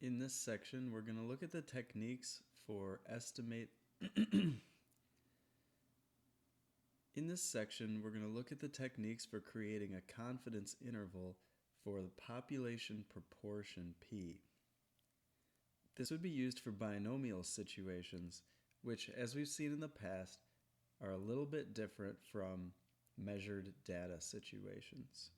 In this section, we're going to look at the techniques for In this section, we're going to look at the techniques for creating a confidence interval for the population proportion P. This would be used for binomial situations, which, as we've seen in the past, are a little bit different from measured data situations.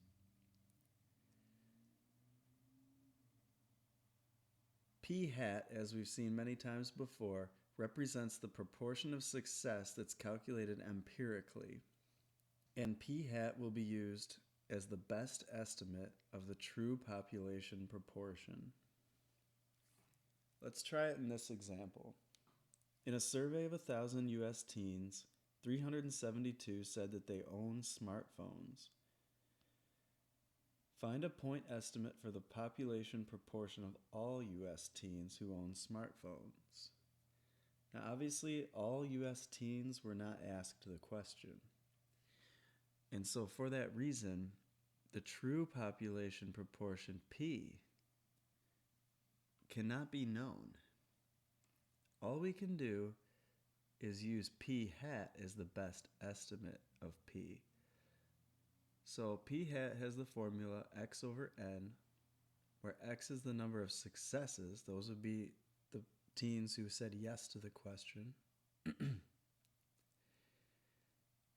P hat, as we've seen many times before, represents the proportion of success that's calculated empirically. And P hat will be used as the best estimate of the true population proportion. Let's try it in this example. In a survey of 1,000 U.S. teens, 372 said that they own smartphones. Find a point estimate for the population proportion of all U.S. teens who own smartphones. Now, obviously, all U.S. teens were not asked the question. And so for that reason, the true population proportion P cannot be known. All we can do is use P hat as the best estimate of P. So P hat has the formula x over n, where x is the number of successes. Those would be the teens who said yes to the question.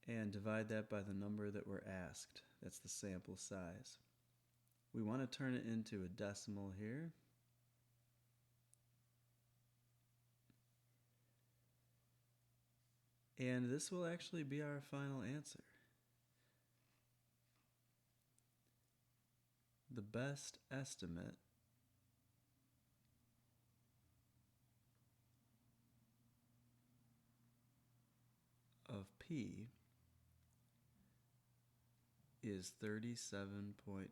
And divide that by the number that we're asked. That's the sample size. We want to turn it into a decimal here. And this will actually be our final answer. The best estimate of P is 37.2%.